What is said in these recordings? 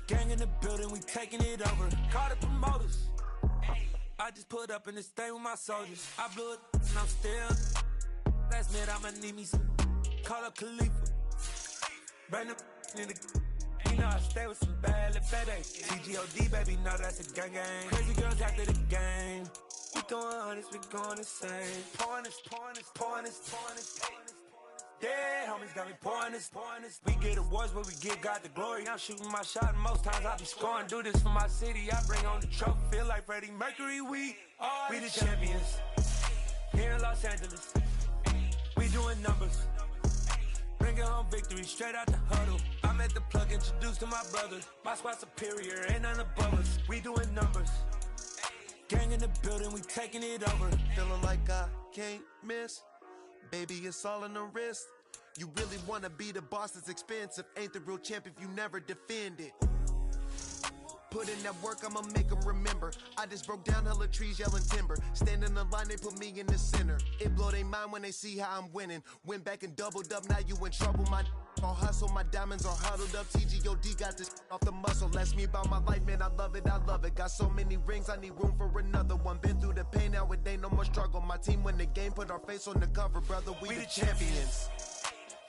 Gang in the building, we taking it over. Call the promoters. I just put up in this thing with my soldiers. I blew it and I'm still. Last minute I'ma need me some. Call up Khalifa. Bring the in the. You know I stay with some bad little FedEx. TGOD, baby, know that's a gang gang. Crazy girls after the game. We throwing hundreds, we going insane. Pouring this. Yeah, homies got me pouring this. We get awards, but we give God the glory. I'm shooting my shot, and most times I be scoring. Do this for my city, I bring on the trophy. Feel like Freddie Mercury, we the champions. Here in Los Angeles, we doing numbers. Bringing home victory, straight out the huddle. I'm at the plug, introduced to my brothers. My squad superior, ain't none above us. We doing numbers. Gang in the building, we taking it over. Feeling like I can't miss. Baby, it's all in the wrist. You really wanna be the boss, it's expensive. Ain't the real champ if you never defend it. Put in that work, I'ma make them remember. I just broke down hella trees, yelling timber. Stand in the line, they put me in the center. It blow their mind when they see how I'm winning. Went back and doubled up, now you in trouble. My all hustle, my diamonds are huddled up. TGOD got this off the muscle. That's me about my life, man, I love it. Got so many rings, I need room for another one. Been through the pain, now it ain't no more struggle. My team win the game, put our face on the cover, brother, we the champions.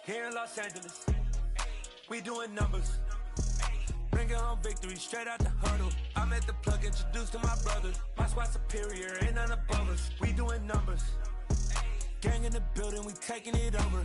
Here in Los Angeles, we doing numbers. Bringing home victory, straight out the huddle. I'm at the plug, introduced to my brothers. My squad superior, ain't none above us. We doing numbers. Gang in the building, we taking it over.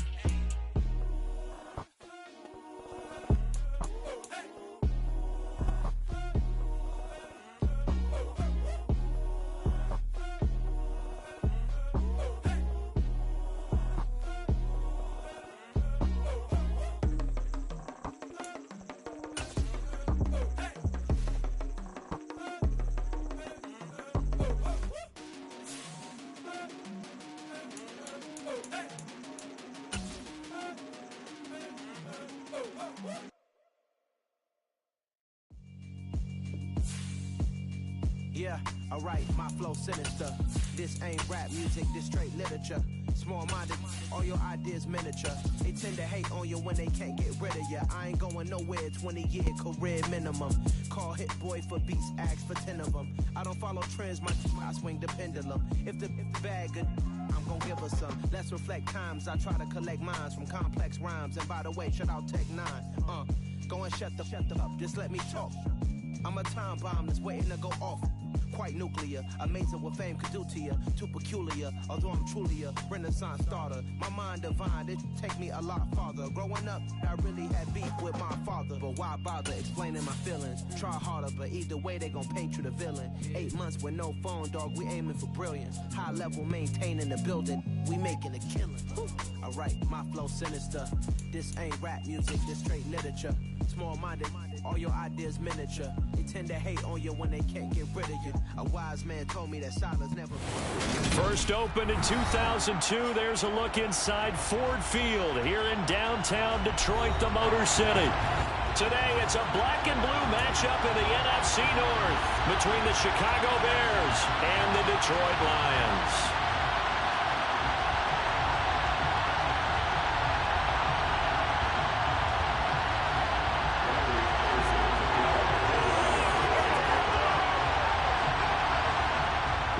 Yeah, alright, my flow sinister. This ain't rap music, this straight literature. Small-minded, all your ideas miniature. They tend to hate on you when they can't get rid of you. I ain't going nowhere, 20-year career minimum. Call Hit Boy for beats, ask for 10 of them. I don't follow trends, I swing the pendulum. If the bag good, I'm gon' give her some. Let's reflect times, I try to collect minds from complex rhymes. And by the way, shout out Tech 9. Go and shut the up, just let me talk. I'm a time bomb that's waiting to go off. Quite nuclear, amazing what fame could do to you. Too peculiar, although I'm truly a renaissance starter. My mind divine, it take me a lot farther. Growing up, I really had beef with my father. But why bother explaining my feelings? Try harder, but either way they gon' paint you the villain. 8 months with no phone, dog, we aiming for brilliance. High level maintaining the building, we making a killing. Alright, my flow sinister. This ain't rap music, this straight literature. Small-minded, all your ideas miniature. They tend to hate on you when they can't get rid of you. A wise man told me that silence never... First opened in 2002, there's a look inside Ford Field here in downtown Detroit, the Motor City. Today, it's a black and blue matchup in the NFC North between the Chicago Bears and the Detroit Lions.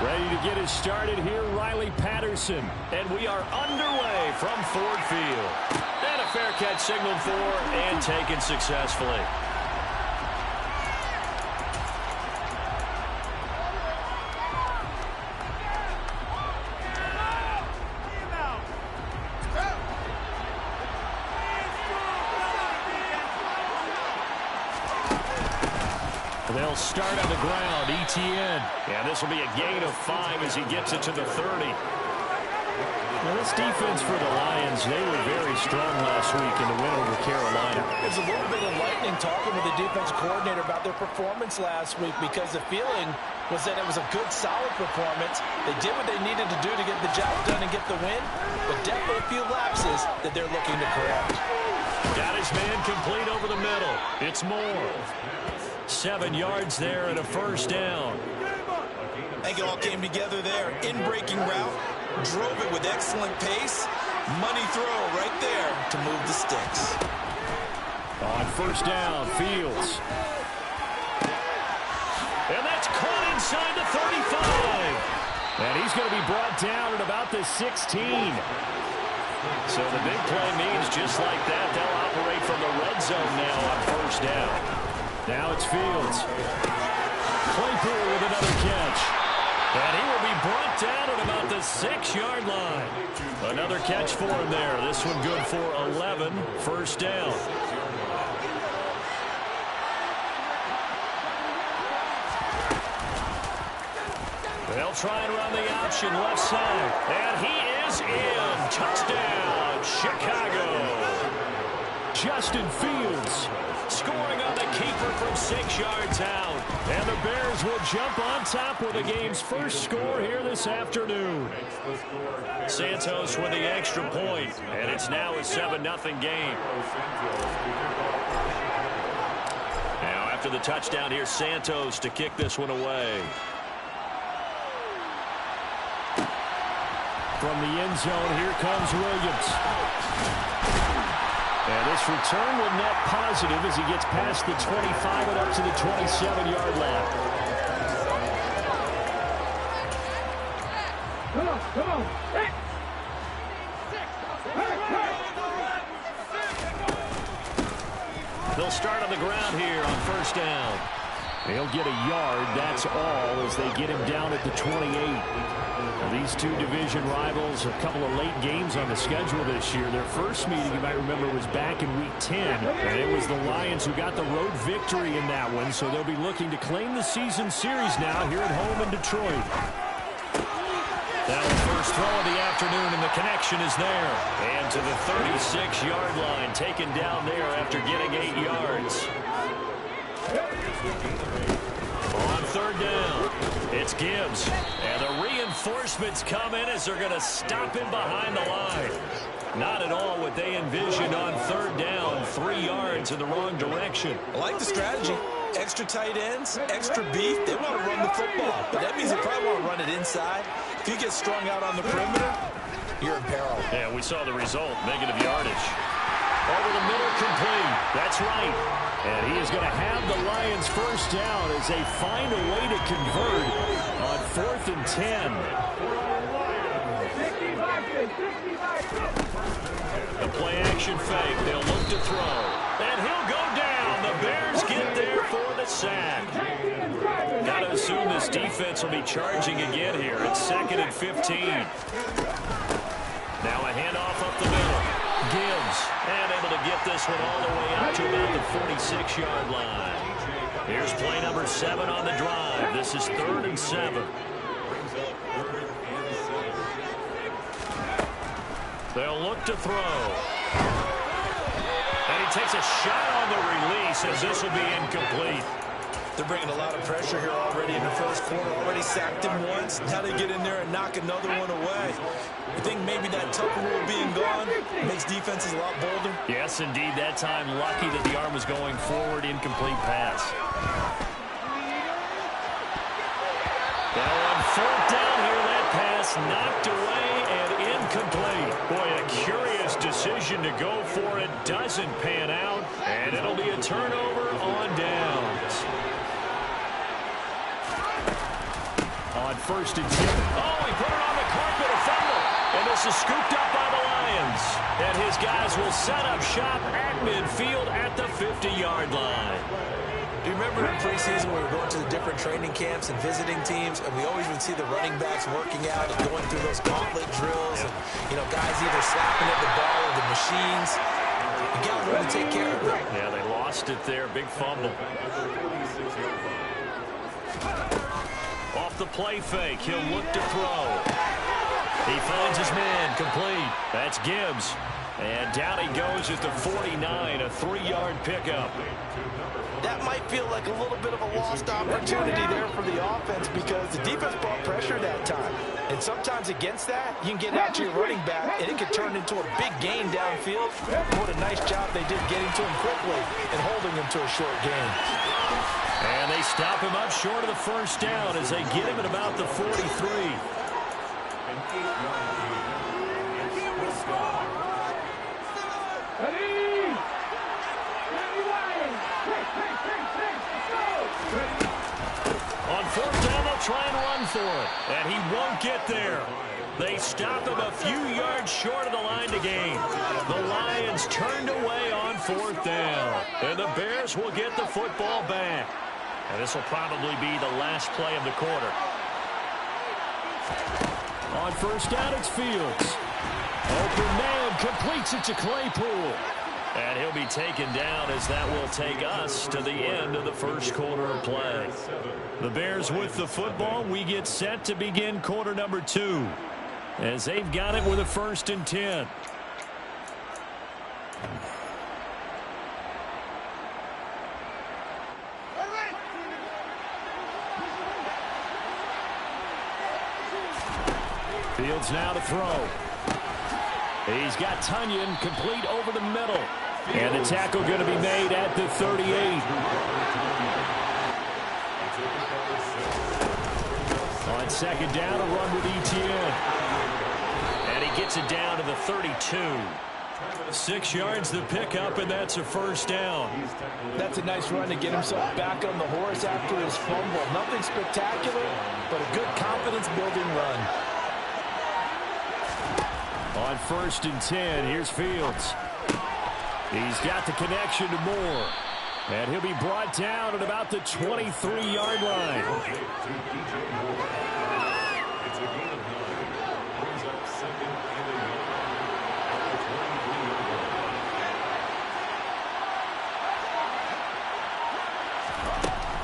Ready to get us started here, Riley Patterson. And we are underway from Ford Field. And a fair catch signaled for and taken successfully. They'll start on the ground, ETN. And this will be a gain of 5 as he gets it to the 30. Well, this defense for the Lions, they were very strong last week in the win over Carolina. There's a little bit enlightening talking with the defensive coordinator about their performance last week because the feeling was that it was a good, solid performance. They did what they needed to do to get the job done and get the win, but definitely a few lapses that they're looking to correct. Got his man complete over the middle. It's Moore. 7 yards there and a first down. I think it all came together there. In-breaking route, drove it with excellent pace. Money throw right there to move the sticks. On first down, Fields. inside the 35. And he's going to be brought down at about the 16. So the big play means just like that, they'll operate from the red zone now on first down. Now it's Fields. Claypool with another catch. And he will be brought down at about the 6-yard line. Another catch for him there. This one good for 11, first down. They'll try and run the option left side. And he is in. Touchdown, Chicago. Justin Fields scoring on the keeper from 6 yards out. And the Bears will jump on top with the game's first score here this afternoon. Santos with the extra point, and it's now a 7-0 game. Now after the touchdown, here's Santos to kick this one away. From the end zone, here comes Williams. And this return will net positive as he gets past the 25 and up to the 27-yard line. Come on. They'll start on the ground here on first down. They'll get a yard, that's all, as they get him down at the 28. Now, these two division rivals, a couple of late games on the schedule this year. Their first meeting, you might remember, was back in Week 10. And it was the Lions who got the road victory in that one, so they'll be looking to claim the season series now here at home in Detroit. That first throw of the afternoon, and the connection is there. And to the 36-yard line, taken down there after getting 8 yards. On third down, it's Gibbs. And the reinforcements come in as they're going to stop him behind the line. Not at all what they envisioned on third down. 3 yards in the wrong direction. I like the strategy. Extra tight ends, extra beef. They want to run the football, but that means they probably want to run it inside. If you get strung out on the perimeter, you're in peril. Yeah, we saw the result. Negative yardage. Over the middle, complete. That's right. And he is going to have the Lions first down as they find a way to convert on 4th and 10. The play action fake. They'll look to throw. And he'll go down. The Bears get there for the sack. Got to assume this defense will be charging again here. It's 2nd and 15. Now a handoff up the middle. Gibbs, and able to get this one all the way out to about the 46-yard line. Here's play number 7 on the drive. This is 3rd and 7. They'll look to throw. And he takes a shot on the release as this will be incomplete. They're bringing a lot of pressure here already in the first quarter. Already sacked him once. Now they get in there and knock another one away. I think maybe that Tucker rule being gone makes defenses a lot bolder. Yes, indeed. That time, lucky that the arm was going forward. Incomplete pass. Now on 4th down here, that pass knocked away and incomplete. Boy, a curious decision to go for it. Doesn't pan out, and it'll be a turnover on downs. On 1st and 10. Oh, he put it on the carpet, a fumble. And this is scooped up by the Lions. And his guys will set up shop at midfield at the 50-yard line. Do you remember in preseason when we were going to the different training camps and visiting teams, and we always would see the running backs working out and going through those gauntlet drills, and, you know, guys either slapping at the ball or the machines. You got to learn to take care of it. Yeah, they lost it there. Big fumble. Off the play fake, he'll look to throw. He finds his man, complete. That's Gibbs. And down he goes at the 49, a 3-yard pickup. That might feel like a little bit of a lost opportunity there for the offense because the defense brought pressure that time. And sometimes against that, you can get out to your running back, and it can turn into a big gain downfield. What a nice job they did getting to him quickly and holding him to a short gain. And they stop him up short of the first down as they get him at about the 43. On 4th down, they'll for it, and he won't get there. They stop him a few yards short of the line to gain. The Lions turned away on 4th down, and the Bears will get the football back. And this will probably be the last play of the quarter. On 1st down, it's Fields. Open man, completes it to Claypool. And he'll be taken down as that will take us to the end of the first quarter of play. The Bears with the football. We get set to begin quarter number 2. As they've got it with a 1st and 10. Fields now to throw. He's got Tunyon complete over the middle. And the tackle going to be made at the 38. On 2nd down, a run with Etienne. And he gets it down to the 32. 6 yards the pickup, and that's a 1st down. That's a nice run to get himself back on the horse after his fumble. Nothing spectacular, but a good confidence-building run. On 1st and 10, here's Fields. He's got the connection to Moore. And he'll be brought down at about the 23-yard line.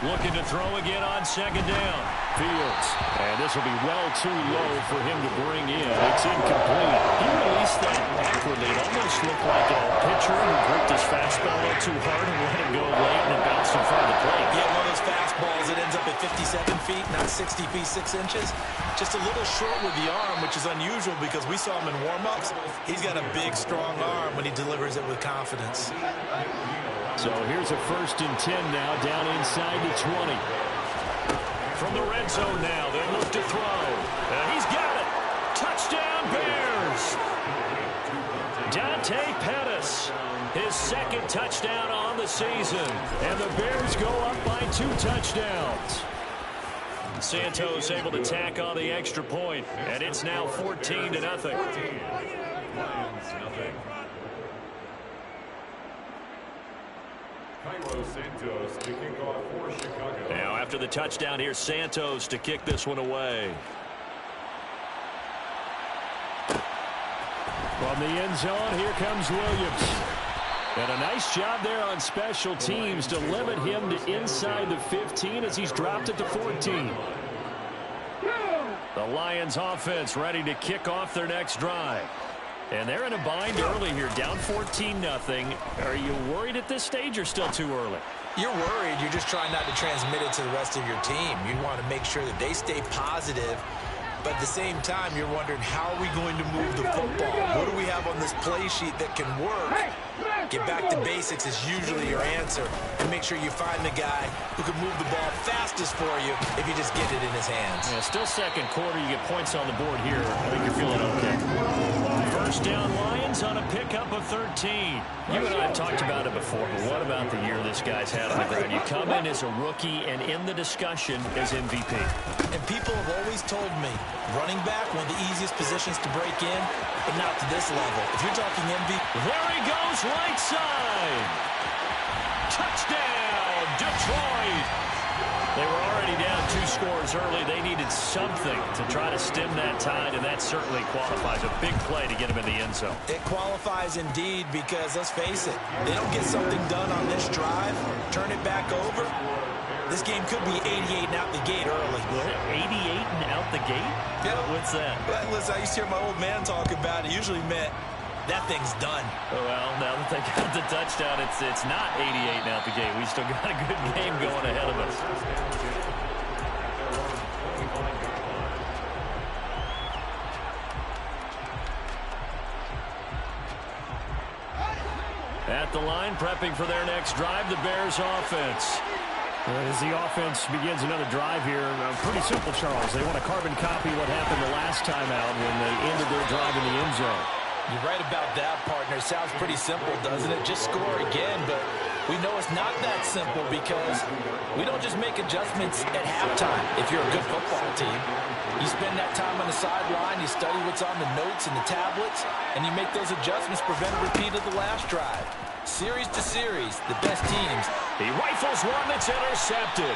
Looking to throw again on 2nd down. Fields. And this will be well too low for him to bring in. It's incomplete. He released that awkwardly. It almost looked like a pitcher who gripped his fastball a little too hard and let it go late, and it bounced in front of the plate. Yeah, one of those fastballs that ends up at 57 feet, not 60 feet, 6 inches. Just a little short with the arm, which is unusual because we saw him in warm-ups. He's got a big, strong arm when he delivers it with confidence. So here's a 1st and 10 now, down inside the 20. From the red zone now, they'll look to throw. And he's got it. Touchdown, Bears. Dante Pettis, his 2nd touchdown on the season. And the Bears go up by 2 touchdowns. Santos able to tack on the extra point, and it's now 14-0. Now after the touchdown, here's Santos to kick this one away. From the end zone, here comes Williams. And a nice job there on special teams to limit him to inside the 15 as he's dropped it to 14. The Lions offense ready to kick off their next drive. And they're in a bind early here, down 14-0. Are you worried at this stage or still too early? You're worried. You're just trying not to transmit it to the rest of your team. You want to make sure that they stay positive. But at the same time, you're wondering, how are we going to move the football? What do we have on this play sheet that can work? Get back to basics is usually your answer. And make sure you find the guy who can move the ball fastest for you if you just get it in his hands. Yeah, still 2nd quarter. You get points on the board here. I think you're feeling okay. 1st down, Lions on a pickup of 13. You and I have talked about it before, but what about the year this guy's had on the ground? You come in as a rookie and in the discussion as MVP. And people have always told me, running back, one of the easiest positions to break in, but not to this level. If you're talking MVP. There he goes, right side. Touchdown, Detroit. They were already down 2 scores early. They needed something to try to stem that tide, and that certainly qualifies. A big play to get him in the end zone. It qualifies indeed because, let's face it, they don't get something done on this drive, turn it back over, this game could be 88 and out the gate early. 88 and out the gate? Yeah. What's that? Well, listen, I used to hear my old man talk about it. Usually meant that thing's done. Well, now that they got the touchdown, it's not 88 and out the gate. We still got a good game going ahead of us. At the line, prepping for their next drive, the Bears offense. As the offense begins another drive here, pretty simple, Charles. They want to carbon copy what happened the last time out when they ended their drive in the end zone. You're right about that, partner. Sounds pretty simple, doesn't it? Just score again, but We know it's not that simple because we don't just make adjustments at halftime if you're a good football team. You spend that time on the sideline, you study what's on the notes and the tablets, and you make those adjustments, prevent a repeat of the last drive. Series to series, the best teams. He rifles one that's intercepted.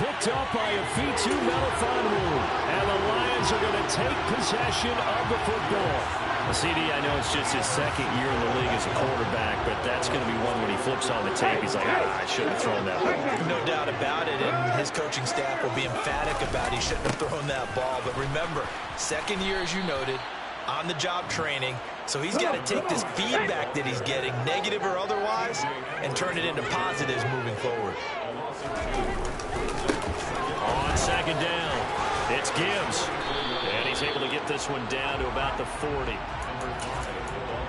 Picked up by a V2 Melifonwu. And the Lions are going to take possession of the football. CD, I know it's just his second year in the league as a quarterback, but that's going to be one when he flips on the tape. He's like, I shouldn't have thrown that ball. No doubt about it, and his coaching staff will be emphatic about he shouldn't have thrown that ball. But remember, second year, as you noted, on-the-job training, so he's got to take this feedback that he's getting, negative or otherwise, and turn it into positives moving forward. On second down, it's Gibbs. And he's able to get this one down to about the 40.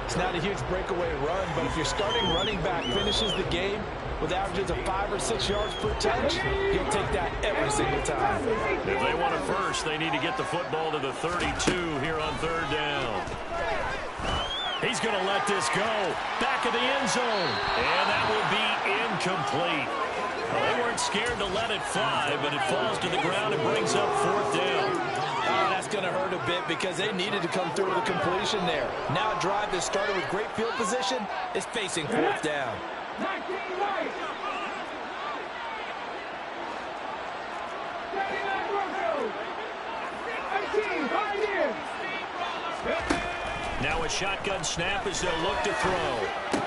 It's not a huge breakaway run, but if your starting running back finishes the game with averages of 5 or 6 yards per touch, you'll take that every single time. If they want it first, they need to get the football to the 32 here on third down. He's going to let this go. Back of the end zone. And that will be incomplete. Well, they weren't scared to let it fly, but it falls to the ground and brings up fourth down. Oh, that's going to hurt a bit because they needed to come through with a completion there. Now a drive that started with great field position is facing fourth down. Now a shotgun snap as they'll look to throw.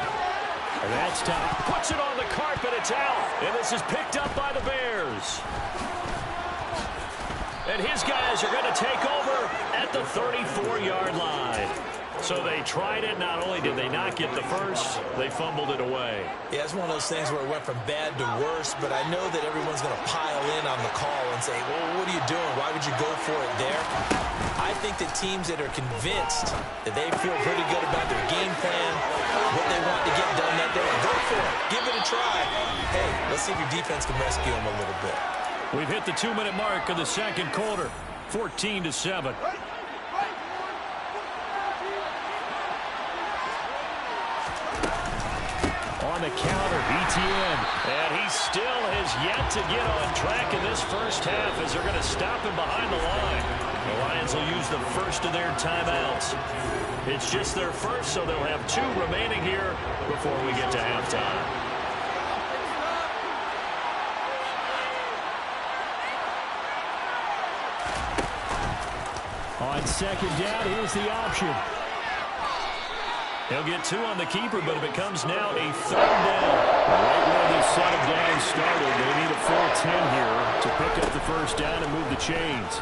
And that's tough. Puts it on the carpet. It's out. And this is picked up by the Bears. And his guys are going to take over at the 34-yard line. So they tried it. Not only did they not get the first, they fumbled it away. Yeah, it's one of those things where it went from bad to worse, but I know that everyone's going to pile in on the call and say, well, what are you doing? Why would you go for it there? I think that teams that are convinced that they feel pretty good about their game plan, what they want to get done that day, go for it. Give it a try. Hey, let's see if your defense can rescue them a little bit. We've hit the 2-minute mark of the second quarter, 14-7. On the counter, ETN. And he still has yet to get on track in this first half as they're going to stop him behind the line. The Lions will use the first of their timeouts. It's just their first, so they'll have 2 remaining here before we get to halftime. On second down, here's the option. He'll get 2 on the keeper, but it becomes now a third down. Right where this set of downs started, they need a full 10 here to pick up the first down and move the chains.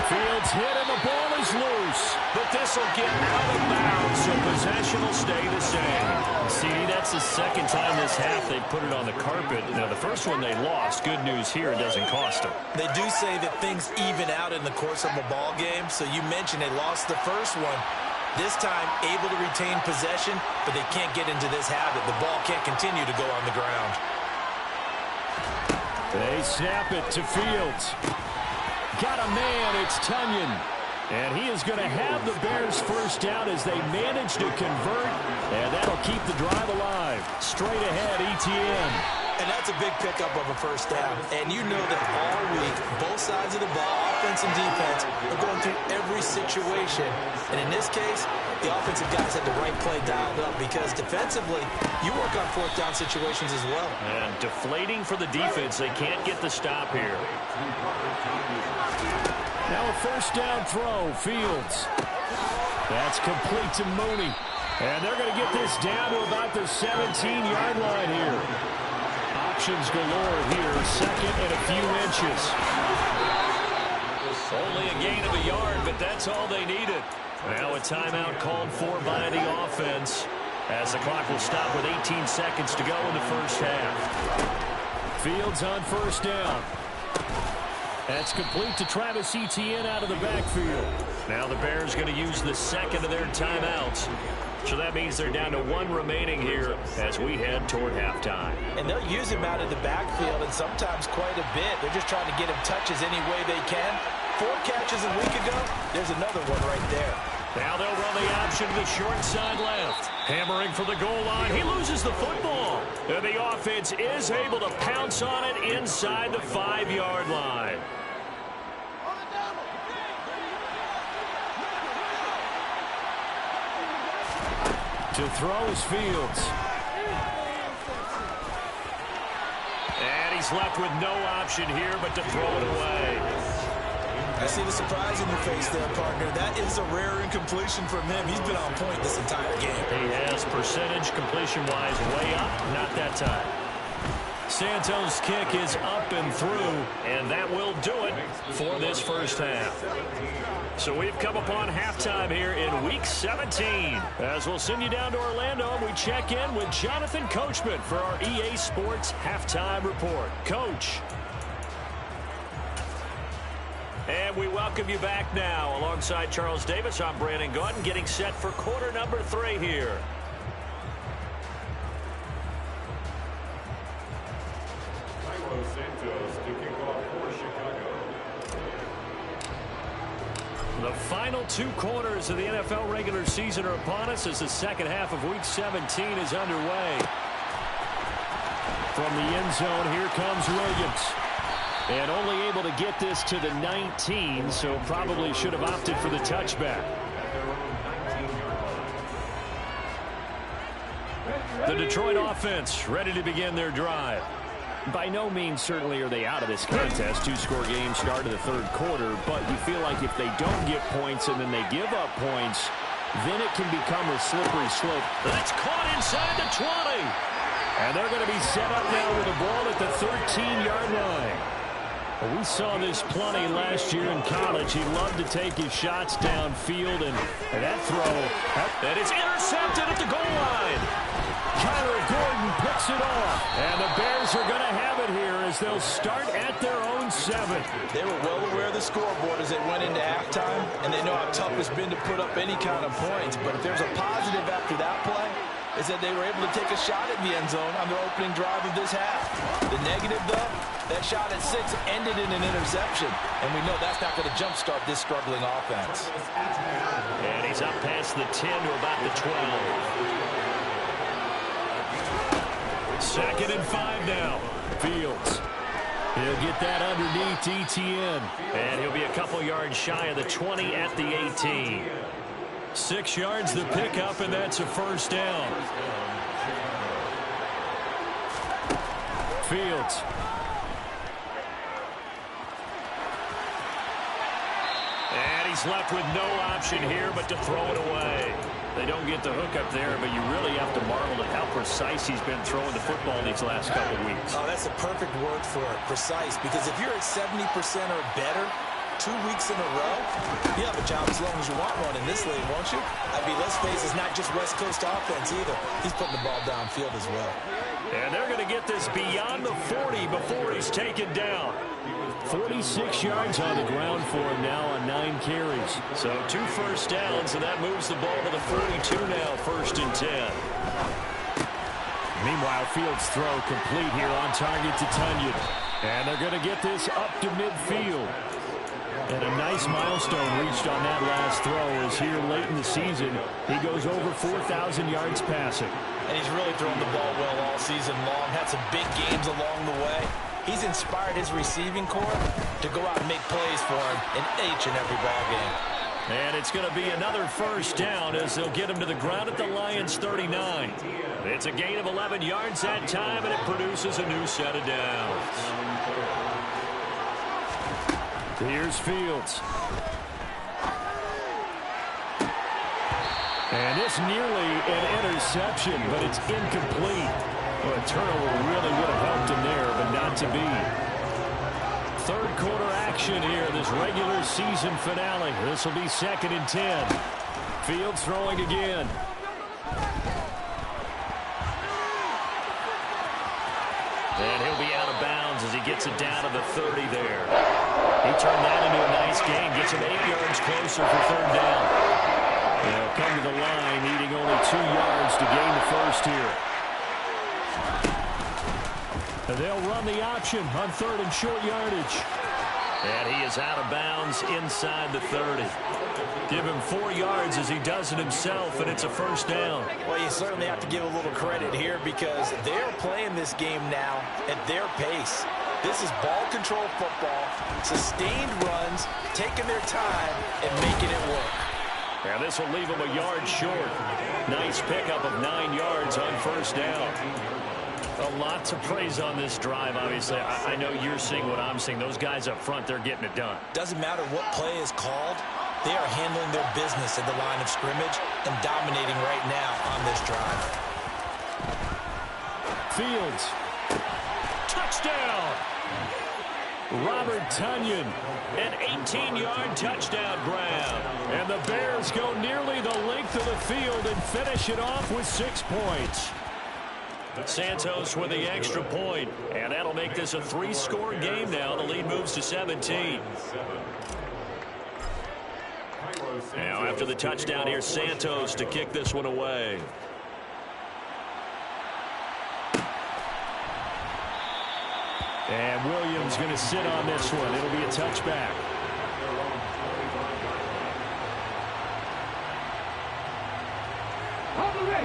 Fields hit and the ball is loose. But this will get out of bounds, so possession will stay the same. CD, that's the second time this half they put it on the carpet. Now, the first one they lost. Good news here, it doesn't cost them. They do say that things even out in the course of a ball game. So you mentioned they lost the first one. This time, able to retain possession, but they can't get into this habit. The ball can't continue to go on the ground. They snap it to Fields. Got a man, it's Tunyon. And he is going to have the Bears first down as they manage to convert. And that'll keep the drive alive. Straight ahead, ETN. And that's a big pickup of a first down. And you know that all week, both sides of the ball, offense and defense, are going through every situation. And in this case, the offensive guys had the right play dialed up because defensively, you work on fourth down situations as well. And deflating for the defense. They can't get the stop here. Now a first down throw, Fields. That's complete to Mooney. And they're going to get this down to about the 17-yard line here. Options galore here, second and a few inches. Only a gain of a yard, but that's all they needed. Now a timeout called for by the offense as the clock will stop with 18 seconds to go in the first half. Fields on first down. That's complete to Travis Etienne out of the backfield. Now the Bears going to use the second of their timeouts. So that means they're down to 1 remaining here as we head toward halftime. And they'll use him out of the backfield and sometimes quite a bit. They're just trying to get him touches any way they can. 4 catches a week ago, there's another one right there. Now they'll run the option to the short side left. Hammering for the goal line. He loses the football. And the offense is able to pounce on it inside the 5-yard line. To throw is Fields. And he's left with no option here but to throw it away. I see the surprise in your face there, partner. That is a rare incompletion from him. He's been on point this entire game. He has percentage completion-wise way up. Not that time. Santos' kick is up and through, and that will do it for this first half. So we've come upon halftime here in Week 17. As we'll send you down to Orlando, we check in with Jonathan Coachman for our EA Sports Halftime Report. Coach. And we welcome you back now. Alongside Charles Davis, I'm Brandon Gaudin, getting set for quarter number 3 here. Santos to kick off for Chicago. The final 2 quarters of the NFL regular season are upon us as the second half of Week 17 is underway. From the end zone, here comes Williams. And only able to get this to the 19, so probably should have opted for the touchback. The Detroit offense ready to begin their drive. By no means certainly are they out of this contest. 2-score game start of the third quarter, but you feel like if they don't get points and then they give up points, then it can become a slippery slope. That's caught inside the 20. And they're going to be set up now with the ball at the 13-yard line. Well, we saw this plenty last year in college. He loved to take his shots downfield, and that throw, that is intercepted at the goal line. Kyler Gordon picks it off, and the Bears are going to have it here as they'll start at their own 7. They were well aware of the scoreboard as they went into halftime, and they know how tough it's been to put up any kind of points. But if there's a positive after that play, is that they were able to take a shot at the end zone on their opening drive of this half. The negative, though, that shot at 6 ended in an interception, and we know that's not going to jumpstart this struggling offense. And he's up past the 10 to about the 12. Second and 5 now. Fields. He'll get that underneath ETN. And he'll be a couple yards shy of the 20 at the 18. 6 yards the pickup, and that's a first down. Fields. And he's left with no option here but to throw it away. They don't get the hook up there, but you really have to marvel at how precise he's been throwing the football these last couple of weeks. Oh, that's a perfect word for it, precise, because if you're at 70% or better 2 weeks in a row, you have a job as long as you want one in this league, won't you? I mean, let's face it, it's not just West Coast offense either. He's putting the ball downfield as well. And they're going to get this beyond the 40 before he's taken down. 46 yards on the ground for him now on 9 carries. So 2 first downs, and that moves the ball to the 42 now, 1st and 10. Meanwhile, Fields' throw complete here on target to Tunyon. And they're going to get this up to midfield. And a nice milestone reached on that last throw as here late in the season, he goes over 4,000 yards passing. And he's really thrown the ball well all season long. Had some big games along the way. He's inspired his receiving corps to go out and make plays for him in each and every ball game. And it's going to be another first down as they'll get him to the ground at the Lions' 39. It's a gain of 11 yards that time, and it produces a new set of downs. Here's Fields. And this nearly an interception, but it's incomplete. Well, a turnover really would have helped him there, but not to be. Third quarter action here, this regular season finale. This will be 2nd and 10. Fields throwing again. And he'll be out of bounds as he gets it down to the 30 there. He turned that into a nice gain, gets him 8 yards closer for 3rd down. They'll come to the line, needing only 2 yards to gain the first here. And they'll run the option on 3rd and short yardage. And he is out of bounds inside the 30. Give him 4 yards as he does it himself, and it's a first down. Well, you certainly have to give a little credit here because they're playing this game now at their pace. This is ball control football, sustained runs, taking their time, and making it work. And this will leave him a yard short. Nice pickup of 9 yards on first down. A lot to praise on this drive, obviously. I know you're seeing what I'm seeing. Those guys up front, they're getting it done. Doesn't matter what play is called. They are handling their business at the line of scrimmage and dominating right now on this drive. Fields. Touchdown! Robert Tonyan, an 18-yard touchdown grab. And the Bears go nearly the length of the field and finish it off with 6 points. Santos with the extra point, and that'll make this a 3-score game now. The lead moves to 17. Now after the touchdown, here's Santos to kick this one away. And Williams going to sit on this one. It'll be a touchback.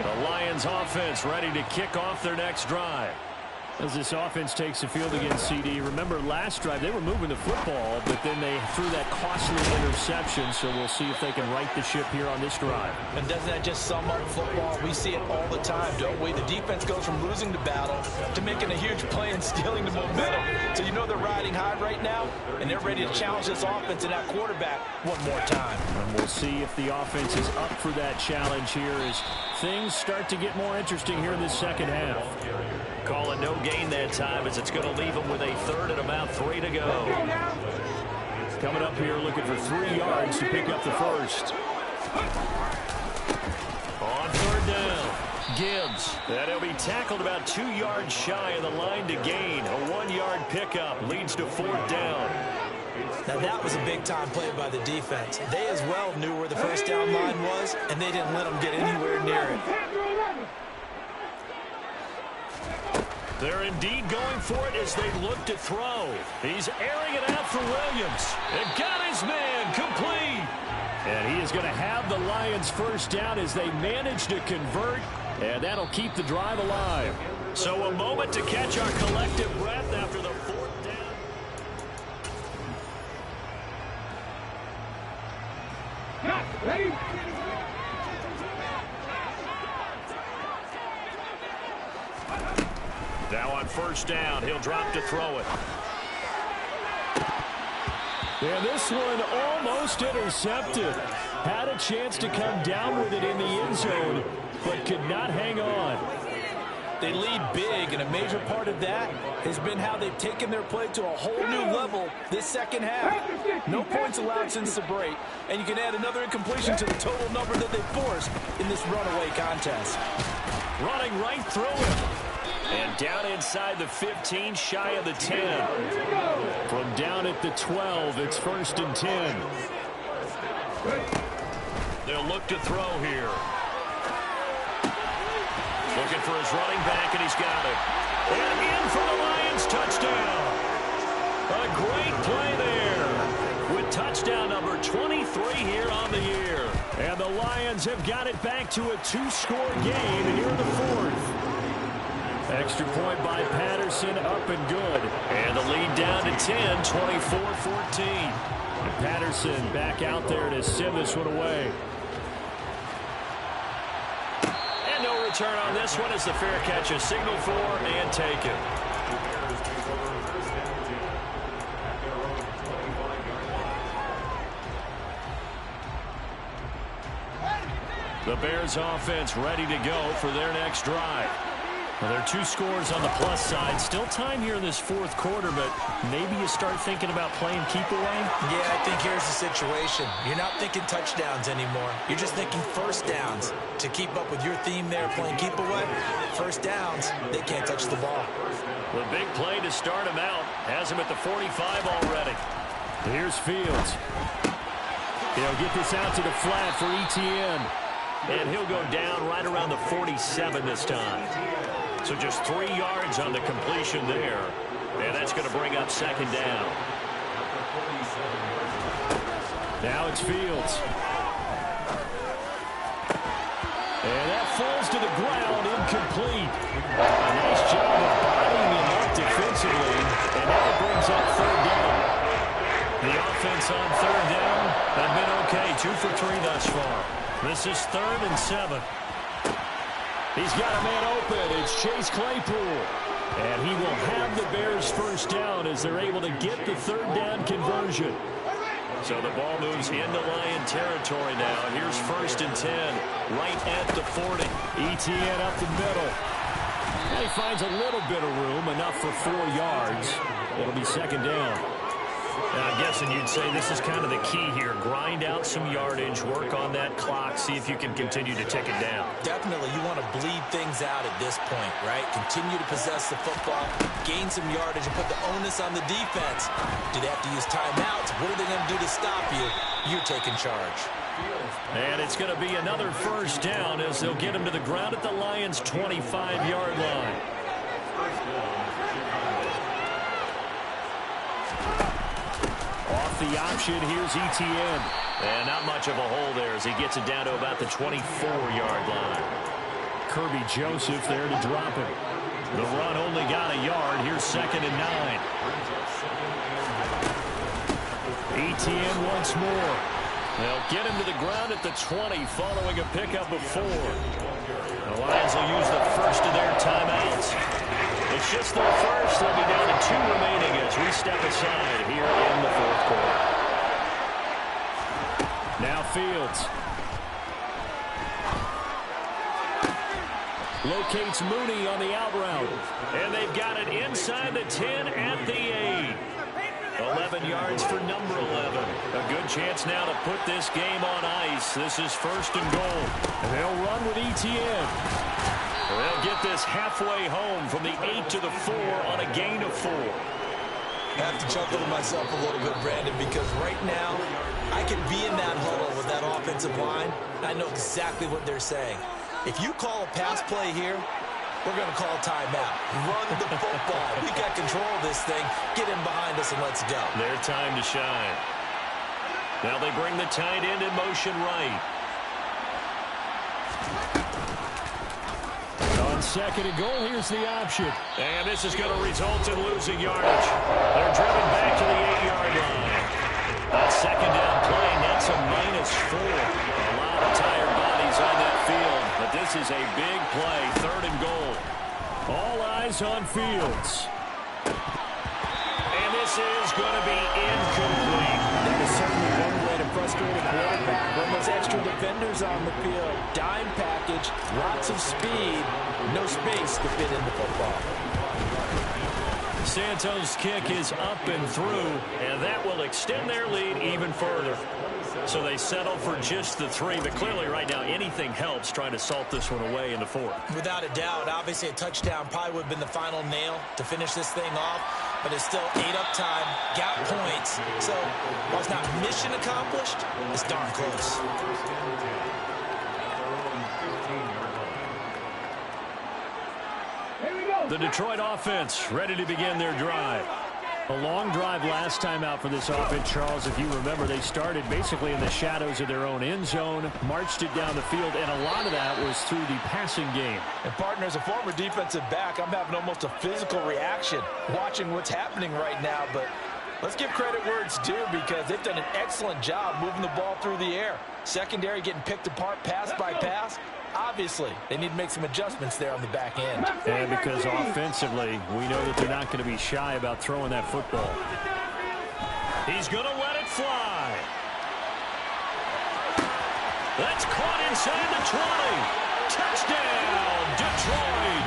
The Lions offense ready to kick off their next drive. As this offense takes the field against CD, remember last drive they were moving the football, but then they threw that costly interception, so we'll see if they can right the ship here on this drive. And doesn't that just sum up football? We see it all the time, don't we? The defense goes from losing the battle to making a huge play and stealing the momentum. So you know they're riding high right now, and they're ready to challenge this offense and that quarterback one more time. And we'll see if the offense is up for that challenge here as things start to get more interesting here in this second half. Call it no gain that time as it's going to leave them with a third and about 3 to go. Coming up here looking for 3 yards to pick up the first. On third down, Gibbs. And he'll be tackled about 2 yards shy of the line to gain. A 1-yard pickup leads to 4th down. Now that was a big-time play by the defense. They as well knew where the first down line was, and they didn't let them get anywhere near it. They're indeed going for it as they look to throw. He's airing it out for Williams. And got his man complete. And he is going to have the Lions first down as they manage to convert. And that'll keep the drive alive. So a moment to catch our collective breath after the 4th down. Ready? Now on first down, he'll drop to throw it. And this one almost intercepted. Had a chance to come down with it in the end zone, but could not hang on. They lead big, and a major part of that has been how they've taken their play to a whole new level this second half. No points allowed since the break, and you can add another incompletion to the total number that they forced in this runaway contest. Running right through him. And down inside the 15, shy of the 10. From down at the 12, it's 1st and 10. They'll look to throw here. Looking for his running back, and he's got it. And in for the Lions, touchdown. A great play there. With touchdown number 23 here on the year. And the Lions have got it back to a 2-score game here in the 4th. Extra point by Patterson, up and good. And the lead down to 10, 24-14. Patterson back out there to send this one away. And no return on this one as the fair catch is signaled for and taken. The Bears offense ready to go for their next drive. Well, there are 2 scores on the plus side. Still time here in this 4th quarter, but maybe you start thinking about playing keep away? Yeah, I think here's the situation. You're not thinking touchdowns anymore. You're just thinking first downs. To keep up with your theme there, playing keep away, first downs, they can't touch the ball. The big play to start him out. Has him at the 45 already. Here's Fields. He'll get this out to the flat for Etienne. And he'll go down right around the 47 this time. So just 3 yards on the completion there. And that's going to bring up 2nd down. Now it's Fields. And that falls to the ground, incomplete. A nice job of bodying him up defensively, and now it brings up third down. The offense on third down have been okay, 2 for 3 thus far. This is 3rd and 7. He's got a man open. It's Chase Claypool. And he will have the Bears first down as they're able to get the third down conversion. So the ball moves into Lion territory now. Here's 1st and 10, right at the 40. ETN up the middle. And he finds a little bit of room, enough for 4 yards. It'll be 2nd down. I'm guessing you'd say this is kind of the key here. Grind out some yardage, work on that clock, see if you can continue to tick it down. Definitely, you want to bleed things out at this point, right? Continue to possess the football, gain some yardage, and put the onus on the defense. Do they have to use timeouts? What are they going to do to stop you? You're taking charge. And it's going to be another first down as they'll get him to the ground at the Lions' 25-yard line. The option, here's ETN. And not much of a hole there as he gets it down to about the 24-yard line. Kirby Joseph there to drop him. The run only got a yard. Here's 2nd and 9. ETN once more. They'll get him to the ground at the 20 following a pickup of 4. The Lions will use the first of their timeouts. It's just their first. They'll be down to 2 remaining as we step aside here in the 4th quarter. Now Fields. Locates Mooney on the out route. And they've got it inside the 10 at the 8. 11 yards for number 11. A good chance now to put this game on ice. This is 1st and goal. And they'll run with ETN. They'll get this halfway home from the 8 to the 4 on a gain of 4. I have to chuckle to myself a little bit, Brandon, because right now I can be in that huddle with that offensive line, and I know exactly what they're saying. If you call a pass play here, we're going to call a timeout. Run the football. We got control of this thing. Get in behind us and let's go. Their time to shine. Now they bring the tight end in motion right. On 2nd and goal, here's the option. And this is going to result in losing yardage. They're driven back to the 8-yard line. That 2nd down play, that's a -4. A lot of tired bodies on that field, but this is a big play, 3rd and goal. All eyes on Fields. And this is going to be incomplete. That is certainly one way to frustrate a quarterback. When those extra defenders on the field, dime package, lots of speed, no space to fit in the football. Santos' kick is up and through, and that will extend their lead even further. So they settle for just the 3, but clearly right now anything helps trying to salt this one away in the 4th. Without a doubt, obviously a touchdown probably would have been the final nail to finish this thing off, but it's still 8 up time, got points. So while it's not mission accomplished, it's darn close. The Detroit offense ready to begin their drive. A long drive last time out for this offense, Charles. If you remember, they started basically in the shadows of their own end zone, marched it down the field, and a lot of that was through the passing game. And, partner, as a former defensive back, I'm having almost a physical reaction watching what's happening right now. But let's give credit where it's due because they've done an excellent job moving the ball through the air. Secondary getting picked apart pass by pass. Obviously, they need to make some adjustments there on the back end. And because offensively, we know that they're not going to be shy about throwing that football. He's going to let it fly. That's caught inside the 20. Touchdown, Detroit.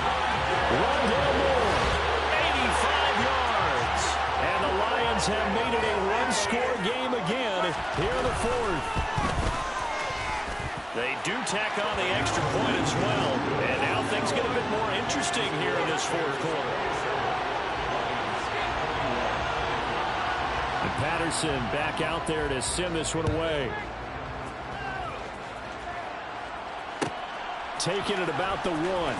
Rondell Moore, 85 yards. And the Lions have made it a one-score game again here in the 4th. They do tack on the extra point as well. And now things get a bit more interesting here in this 4th quarter. And Patterson back out there to send this one away. Taking it about the 1.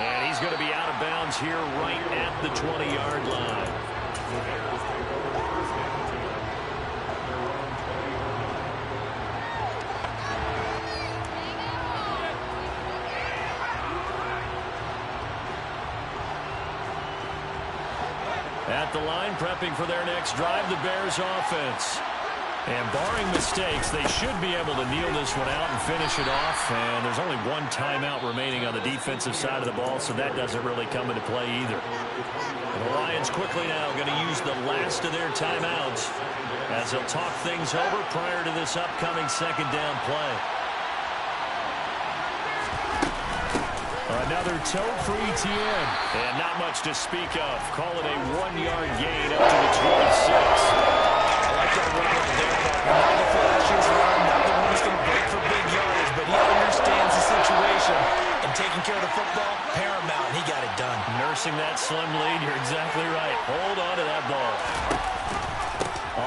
And he's going to be out of bounds here right at the 20-yard line. At the line, prepping for their next drive, the Bears offense. And barring mistakes, they should be able to kneel this one out and finish it off. And there's only one timeout remaining on the defensive side of the ball, so that doesn't really come into play either. And the Lions quickly now going to use the last of their timeouts as they'll talk things over prior to this upcoming second down play. Another toe for Etienne. And not much to speak of. Call it a 1-yard gain up to the 26. I like that run right there, partner. Not the flashiest run, not the one that's going to break for big yardage, but he understands the situation. And taking care of the football, paramount. He got it done. Nursing that slim lead, you're exactly right. Hold on to that ball.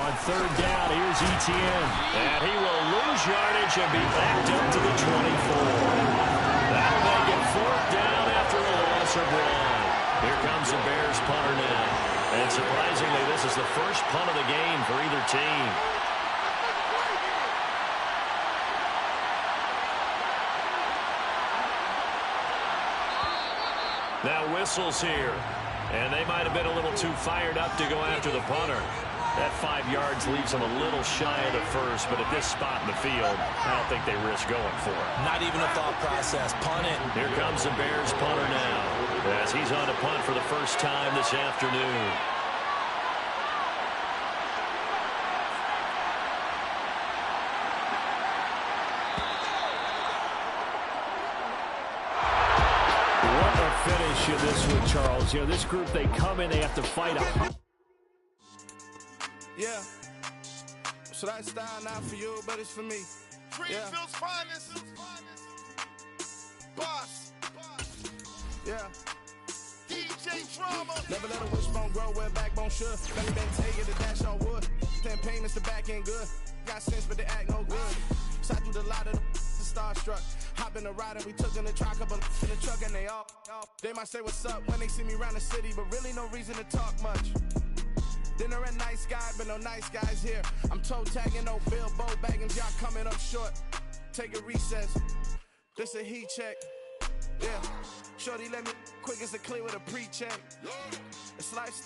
On third down, here's Etienne. And he will lose yardage and be backed up to the 24. That'll make it fourth down after a loss of one. Here comes the Bears punter now. And surprisingly, this is the first punt of the game for either team. Now whistles here. And they might have been a little too fired up to go after the punter. That 5 yards leaves them a little shy of the first, but at this spot in the field, I don't think they risk going for it. Not even a thought process. Punt it. Here comes the Bears punter now, as he's on to punt for the first time this afternoon. What a finish in this one, Charles. You know, this group, they come in, they have to fight a... Yeah. So that style not for you, but it's for me. Greenfield's finest. Boss. Yeah. DJ Drama. Never let a wishbone grow where backbone should. Let me been take it to dash on wood. 10 payments, the back end good. Got sense, but they act no good. Sat through the lot of the starstruck. Hop in the ride and we took in the truck, couple in the truck and they all. They might say what's up when they see me around the city, but really no reason to talk much. Dinner and nice guy, but no nice guys here. I'm toe tagging, no Bilbo Baggins, y'all coming up short. Take a recess. This a heat check. Yeah. Shorty let me quick as a clear with a pre-check. It's lifestyle.